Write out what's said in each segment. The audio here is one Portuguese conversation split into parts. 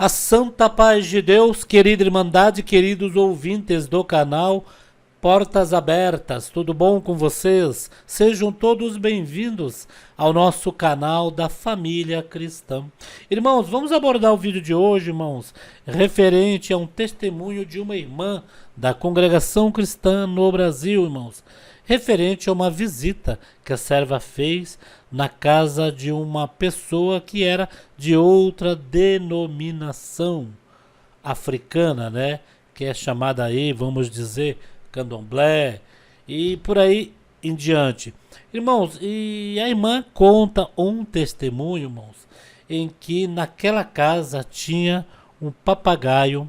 A santa paz de Deus, querida Irmandade, queridos ouvintes do canal Portas Abertas, tudo bom com vocês? Sejam todos bem-vindos ao nosso canal da Família Cristã. Irmãos, vamos abordar o vídeo de hoje, irmãos, referente a um testemunho de uma irmã da Congregação Cristã no Brasil, irmãos, referente a uma visita que a serva fez na casa de uma pessoa que era de outra denominação africana, né? Que é chamada aí, vamos dizer, candomblé e por aí em diante. Irmãos, e a irmã conta um testemunho, irmãos, em que naquela casa tinha um papagaio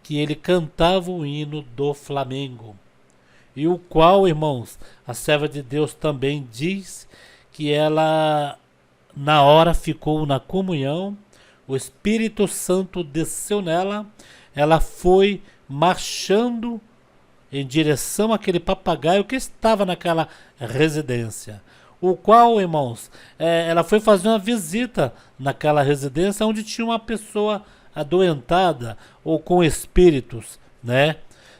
que ele cantava o hino do Flamengo. E o qual, irmãos, a serva de Deus também diz que ela, na hora, ficou na comunhão, o Espírito Santo desceu nela, ela foi marchando em direção àquele papagaio que estava naquela residência. O qual, irmãos, ela foi fazer uma visita naquela residência onde tinha uma pessoa adoentada ou com espíritos, né?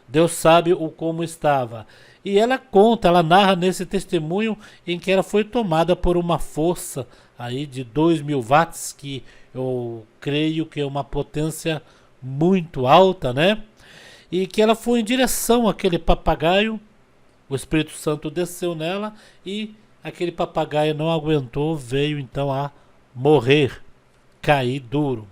Deus sabe o como estava. E ela conta, ela narra nesse testemunho em que ela foi tomada por uma força aí de 2.000 watts, que eu creio que é uma potência muito alta, né? E que ela foi em direção àquele papagaio, o Espírito Santo desceu nela e aquele papagaio não aguentou, veio então a morrer, cair duro.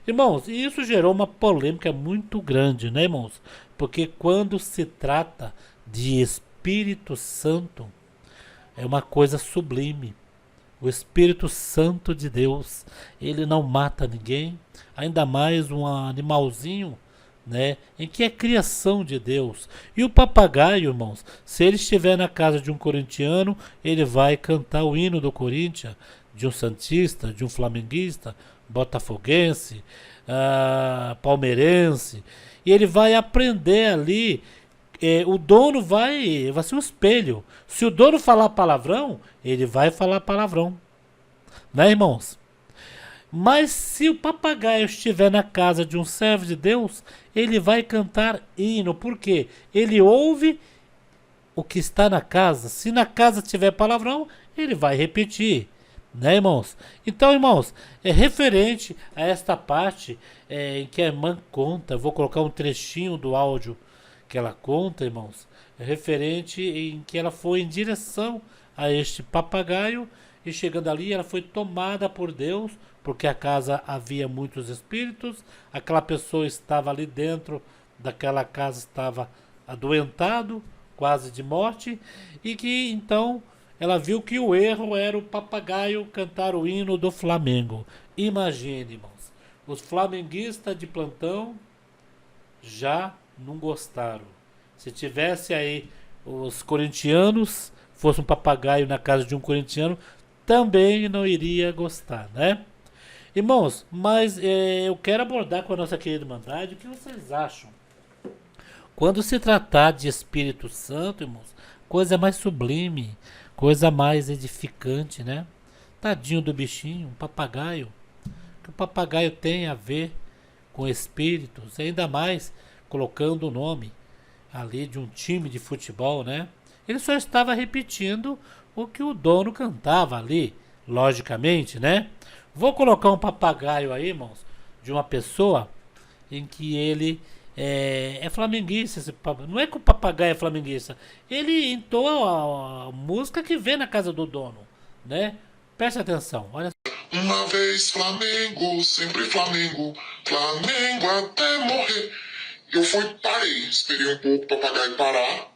Irmãos, e isso gerou uma polêmica muito grande, né, irmãos? Porque quando se trata de Espírito Santo, é uma coisa sublime. O Espírito Santo de Deus, ele não mata ninguém, ainda mais um animalzinho, né, em que é criação de Deus. E o papagaio, irmãos, se ele estiver na casa de um corintiano, ele vai cantar o hino do Corinthians, de um santista, de um flamenguista, botafoguense, palmeirense, e ele vai aprender ali. O dono vai ser um espelho. Se o dono falar palavrão, ele vai falar palavrão, né, irmãos? Mas se o papagaio estiver na casa de um servo de Deus, ele vai cantar hino, porque ele ouve o que está na casa. Se na casa tiver palavrão, ele vai repetir, né, irmãos? Então, irmãos, é referente a esta parte em que a irmã conta, vou colocar um trechinho do áudio que ela conta, irmãos, é referente em que ela foi em direção a este papagaio e chegando ali ela foi tomada por Deus, porque a casa havia muitos espíritos, aquela pessoa estava ali dentro daquela casa, estava adoentado, quase de morte, e que então ela viu que o erro era o papagaio cantar o hino do Flamengo. Imagine, irmãos, os flamenguistas de plantão já não gostaram. Se tivesse aí os corintianos, fosse um papagaio na casa de um corintiano, também não iria gostar, né? Irmãos, mas eu quero abordar com a nossa querida Irmandade o que vocês acham. Quando se tratar de Espírito Santo, irmãos, coisa mais sublime, coisa mais edificante, né? Tadinho do bichinho, um papagaio. O que o papagaio tem a ver com espíritos, ainda mais colocando o nome ali de um time de futebol, né? Ele só estava repetindo o que o dono cantava ali, logicamente, né? Vou colocar um papagaio aí, irmãos, de uma pessoa em que ele é flamenguista. Não é que o papagaio é flamenguista, ele entoa a música que vem na casa do dono, né? Preste atenção, olha. Uma vez Flamengo, sempre Flamengo, Flamengo até morrer. Eu fui, parei, esperei um pouco o papagaio parar.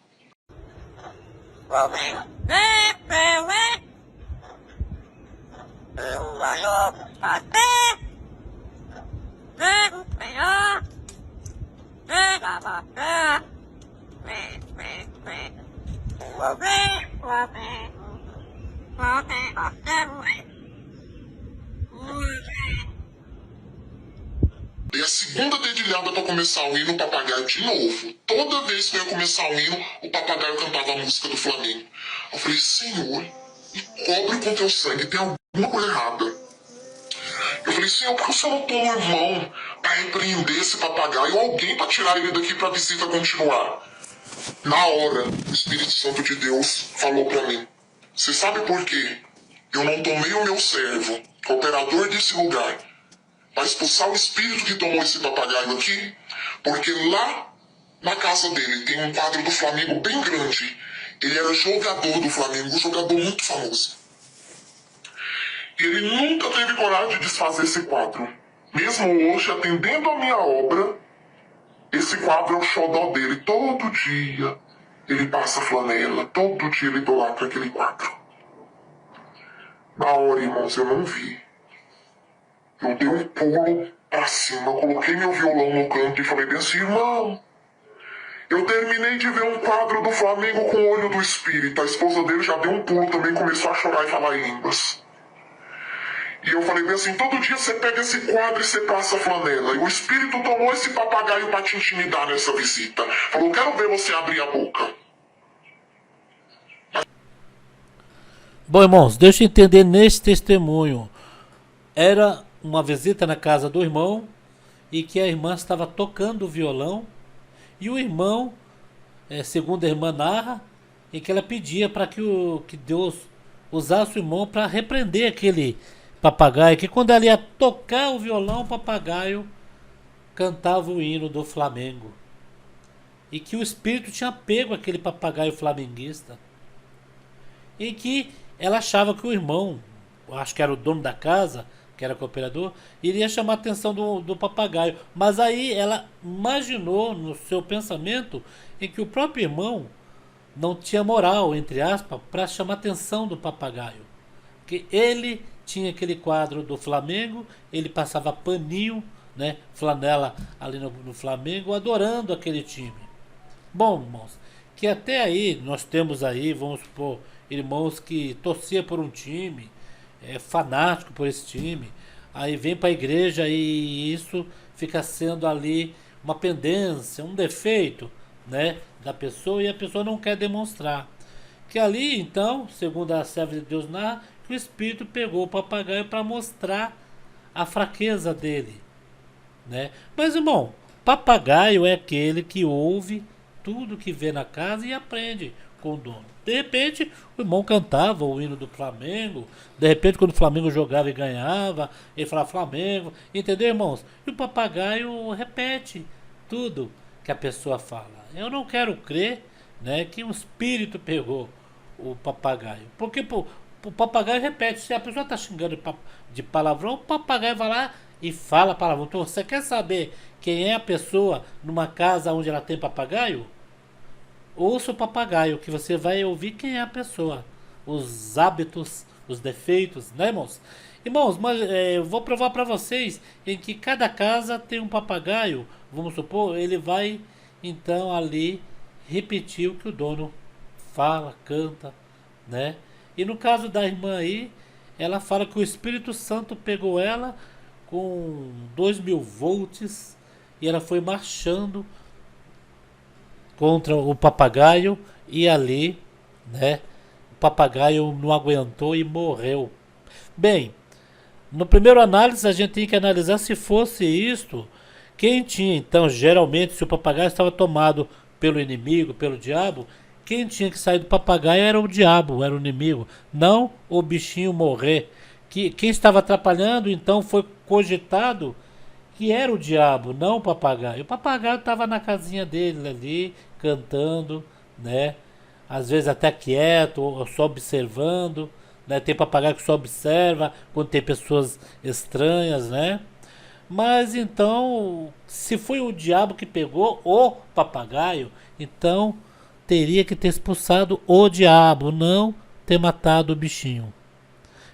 Dei a segunda dedilhada para começar o hino, o papagaio de novo. Toda vez que eu ia começar o hino, o papagaio cantava a música do Flamengo. Eu falei, Senhor, me cobre com teu sangue, tem alguma coisa errada. Eu falei, Senhor, por que o Senhor não toma um irmão para repreender esse papagaio, alguém para tirar ele daqui para a visita continuar? Na hora, o Espírito Santo de Deus falou para mim, você sabe por quê? Eu não tomei o meu servo, operador desse lugar, para expulsar o espírito que tomou esse papagaio aqui, porque lá na casa dele tem um quadro do Flamengo bem grande. Ele era jogador do Flamengo, um jogador muito famoso. E ele nunca teve coragem de desfazer esse quadro. Mesmo hoje, atendendo a minha obra, esse quadro é o xodó dele. Todo dia ele passa flanela, todo dia ele idolatra aquele quadro. Na hora, irmãos, eu não vi. Eu dei um pulo pra cima, coloquei meu violão no canto e falei bem assim, irmão, eu terminei de ver um quadro do Flamengo com o olho do espírito. A esposa dele já deu um pulo também, começou a chorar e falar em línguas. E eu falei bem assim, todo dia você pega esse quadro e você passa a flanela. E o espírito tomou esse papagaio para te intimidar nessa visita. Falou, quero ver você abrir a boca. Bom, irmãos, deixa eu entender nesse testemunho. Era uma visita na casa do irmão e que a irmã estava tocando o violão e o irmão, segundo a irmã narra, em que ela pedia para que Deus usasse o irmão para repreender aquele papagaio, que quando ela ia tocar o violão, o papagaio cantava o hino do Flamengo. E que o espírito tinha pego aquele papagaio flamenguista. E que ela achava que o irmão, acho que era o dono da casa, que era cooperador, iria chamar a atenção do papagaio. Mas aí ela imaginou no seu pensamento em que o próprio irmão não tinha moral, entre aspas, para chamar a atenção do papagaio. Que ele tinha aquele quadro do Flamengo, ele passava paninho, né, flanela ali no Flamengo, adorando aquele time. Bom, irmãos, que até aí nós temos aí, vamos supor, irmãos que torcia por um time, fanático por esse time, aí vem para a igreja e isso fica sendo ali uma pendência, um defeito, né, da pessoa, e a pessoa não quer demonstrar. Que ali, então, segundo a serva de Deus narra, que o espírito pegou o papagaio para mostrar a fraqueza dele, né? Mas, irmão, papagaio é aquele que ouve tudo que vê na casa e aprende com o dono. De repente, o irmão cantava o hino do Flamengo, de repente, quando o Flamengo jogava e ganhava, ele falava Flamengo, entendeu, irmãos? E o papagaio repete tudo que a pessoa fala. Eu não quero crer, né, que um espírito pegou o papagaio, porque o papagaio repete. Se a pessoa está xingando de palavrão, o papagaio vai lá e fala palavrão. Então, você quer saber quem é a pessoa numa casa onde ela tem papagaio? Ouça o papagaio, que você vai ouvir quem é a pessoa, os hábitos, os defeitos, né, irmãos? Irmãos, mas eu vou provar para vocês em que cada casa tem um papagaio. Vamos supor, ele vai então ali repetir o que o dono fala, canta, né? E no caso da irmã aí, ela fala que o Espírito Santo pegou ela com 2000 volts e ela foi marchando contra o papagaio e ali, né, o papagaio não aguentou e morreu. Bem, no primeiro análise a gente tem que analisar se fosse isto, quem tinha então, geralmente, se o papagaio estava tomado pelo inimigo, pelo diabo, quem tinha que sair do papagaio era o diabo, era o inimigo, não o bichinho morrer. Quem estava atrapalhando, então, foi cogitado que era o diabo, não o papagaio. O papagaio estava na casinha dele ali, cantando, né? Às vezes até quieto, ou só observando, né? Tem papagaio que só observa quando tem pessoas estranhas, né? Mas então, se foi o diabo que pegou o papagaio, então teria que ter expulsado o diabo, não ter matado o bichinho.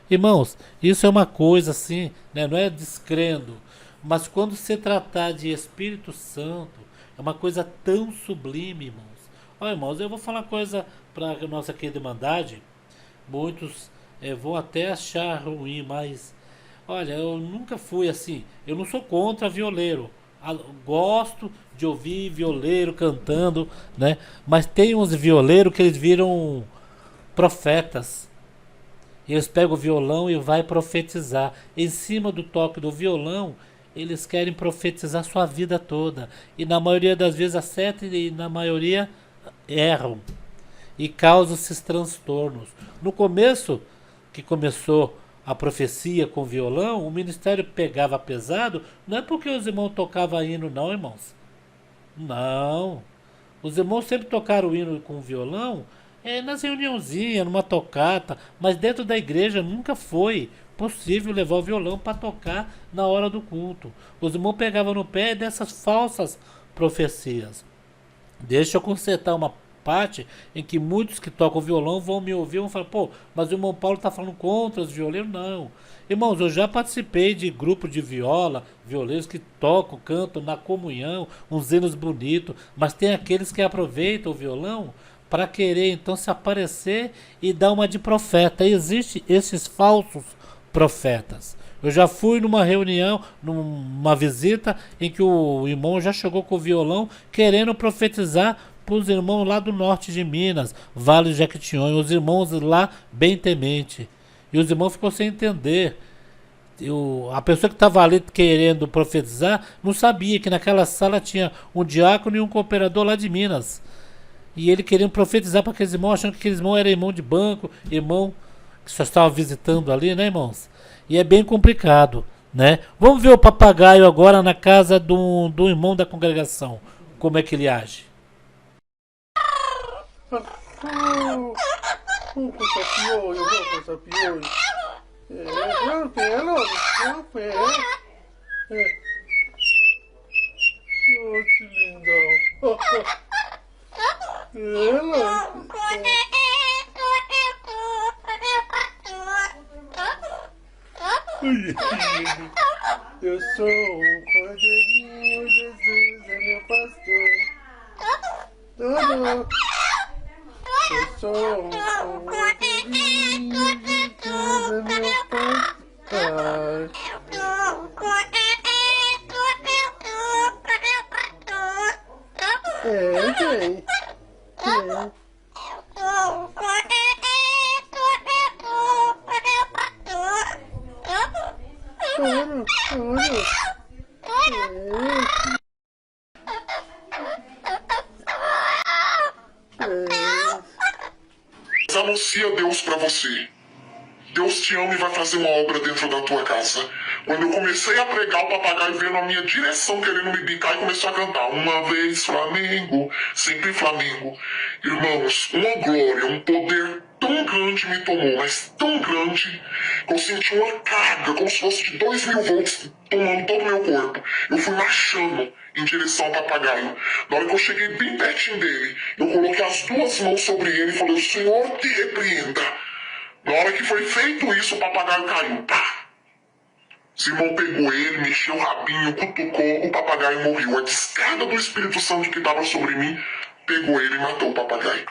Irmãos, isso é uma coisa assim, né? Não é descrendo, mas quando se tratar de Espírito Santo, é uma coisa tão sublime, irmãos. Olha, irmãos, eu vou falar uma coisa para a nossa querida Irmandade. Muitos vão até achar ruim, mas olha, eu nunca fui assim. Eu não sou contra violeiro. Gosto de ouvir violeiro cantando, né? Mas tem uns violeiros que eles viram profetas. E eles pegam o violão e vai profetizar. Em cima do toque do violão, eles querem profetizar sua vida toda. E na maioria das vezes acertam e na maioria erram. E causam esses transtornos. No começo, que começou a profecia com violão, o ministério pegava pesado, não é porque os irmãos tocavam hino não, irmãos. Não. Os irmãos sempre tocaram o hino com violão nas reuniãozinhas, numa tocata, mas dentro da igreja nunca foi possível levar o violão para tocar na hora do culto. Os irmãos pegavam no pé dessas falsas profecias. Deixa eu consertar uma parte em que muitos que tocam violão vão me ouvir e vão falar, pô, mas o irmão Paulo está falando contra os violeiros. Não. Irmãos, eu já participei de grupo de viola, violeiros que tocam, cantam na comunhão, uns hinos bonitos, mas tem aqueles que aproveitam o violão para querer então se aparecer e dar uma de profeta. Existem esses falsos profetas. Eu já fui numa reunião, numa visita, em que o irmão já chegou com o violão querendo profetizar para os irmãos lá do norte de Minas, Vale de Jequitinhonha, os irmãos lá bem temente. E os irmãos ficou sem entender. A pessoa que estava ali querendo profetizar não sabia que naquela sala tinha um diácono e um cooperador lá de Minas. E ele querendo profetizar para aqueles irmãos, achando que aqueles irmãos eram irmão de banco, irmão que só estava visitando ali, né, irmãos? E é bem complicado, né? Vamos ver o papagaio agora na casa do irmão da congregação. Como é que ele age? Coisa piolho. Não tem, não tem. Oh, que lindão. Eu sou um cordeirinho, Jesus é meu pastor. Eu sou um cordeirinho, Jesus é meu pastor. Gente. Anuncia Deus pra você. Deus te ama e vai fazer uma obra dentro da tua casa. Quando eu comecei a pregar, o papagaio veio na minha direção querendo me bicar e começou a cantar. Uma vez Flamengo, sempre Flamengo. Irmãos, uma glória, um poder tão grande me tomou, mas tão grande, que eu senti uma carga, como se fosse de 2000 volts, tomando todo o meu corpo. Eu fui marchando em direção ao papagaio. Na hora que eu cheguei bem pertinho dele, eu coloquei as duas mãos sobre ele e falei, o Senhor te repreenda. Na hora que foi feito isso, o papagaio caiu. Pá! Simão pegou ele, mexeu o rabinho, cutucou, o papagaio morreu. A descarga do Espírito Santo que estava sobre mim pegou ele e matou o papagaio.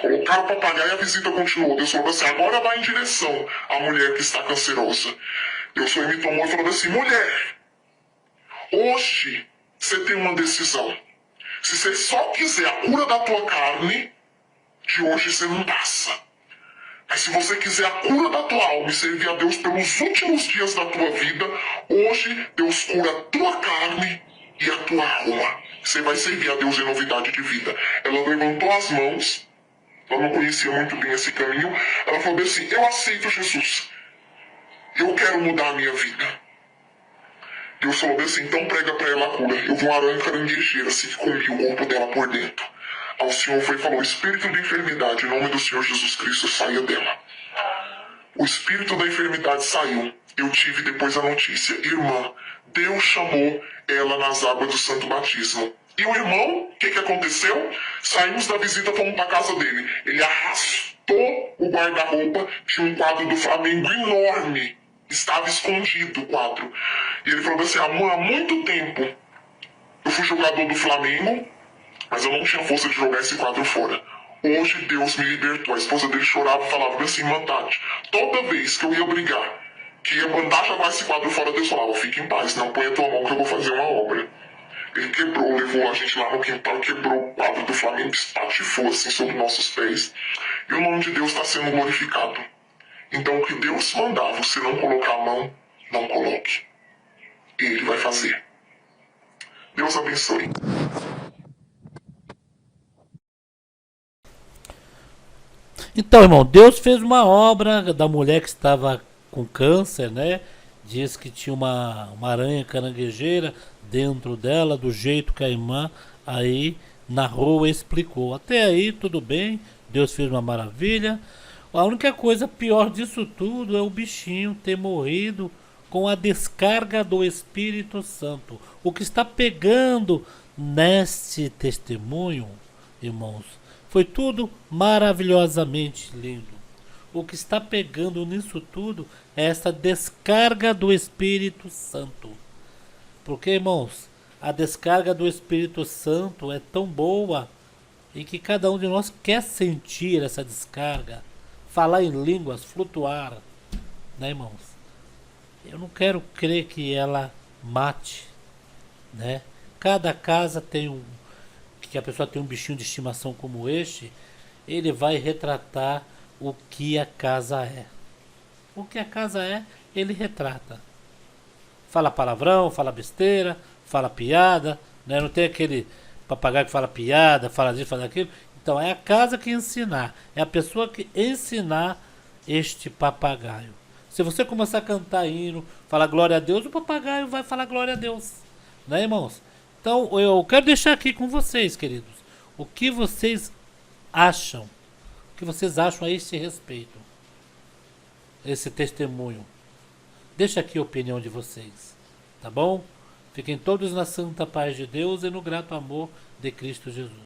Colocaram o papagaio e a visita continuou. Deus falou assim, agora vai em direção à mulher que está cancerosa. Deus foi me tomou e falou assim, mulher, hoje você tem uma decisão. Se você só quiser a cura da tua carne, de hoje você não passa. Mas se você quiser a cura da tua alma e servir a Deus pelos últimos dias da tua vida, hoje Deus cura a tua carne e a tua alma. Você vai servir a Deus em novidade de vida. Ela levantou as mãos, ela não conhecia muito bem esse caminho, ela falou assim, eu aceito Jesus. Eu quero mudar a minha vida. Deus falou assim, então prega para ela a cura. Eu vou aranha caranguejeira, assim que comi o corpo dela por dentro. Ao Senhor foi e falou, espírito de enfermidade, em nome do Senhor Jesus Cristo, saia dela. O espírito da enfermidade saiu. Eu tive depois a notícia, irmã, Deus chamou ela nas águas do santo batismo. E o irmão, o que aconteceu? Saímos da visita, fomos para casa dele. Ele arrastou o guarda-roupa, tinha um quadro do Flamengo enorme. Estava escondido o quadro. E ele falou assim, há muito tempo eu fui jogador do Flamengo, mas eu não tinha força de jogar esse quadro fora. Hoje Deus me libertou. A esposa dele chorava e falava assim, Tati, toda vez que eu ia brigar, que ia mandar jogar esse quadro fora, Deus falava, fique em paz, não põe a tua mão que eu vou fazer uma obra. Ele quebrou, levou a gente lá no quintal, quebrou o quadro do Flamengo, espatifou assim sobre nossos pés. E o nome de Deus está sendo glorificado. Então o que Deus mandar você não colocar a mão, não coloque. Ele vai fazer. Deus abençoe. Então, irmão, Deus fez uma obra da mulher que estava com câncer, né? Diz que tinha uma aranha caranguejeira dentro dela, do jeito que a irmã aí narrou e explicou. Até aí tudo bem, Deus fez uma maravilha. A única coisa pior disso tudo é o bichinho ter morrido com a descarga do Espírito Santo. O que está pegando neste testemunho, irmãos, foi tudo maravilhosamente lindo. O que está pegando nisso tudo é essa descarga do Espírito Santo. Porque, irmãos, a descarga do Espírito Santo é tão boa e que cada um de nós quer sentir essa descarga, falar em línguas, flutuar, né, irmãos? Eu não quero crer que ela mate, né? Cada casa tem que a pessoa tem um bichinho de estimação como este, ele vai retratar o que a casa é. O que a casa é, ele retrata. Fala palavrão, fala besteira, fala piada, né? Não tem aquele papagaio que fala piada, fala disso, fala daquilo. Então é a casa que ensinar, é a pessoa que ensinar este papagaio. Se você começar a cantar hino, falar glória a Deus, o papagaio vai falar glória a Deus, né, irmãos? Então eu quero deixar aqui com vocês, queridos, o que vocês acham, o que vocês acham a este respeito, esse testemunho. Deixa aqui a opinião de vocês, tá bom? Fiquem todos na santa paz de Deus e no grato amor de Cristo Jesus.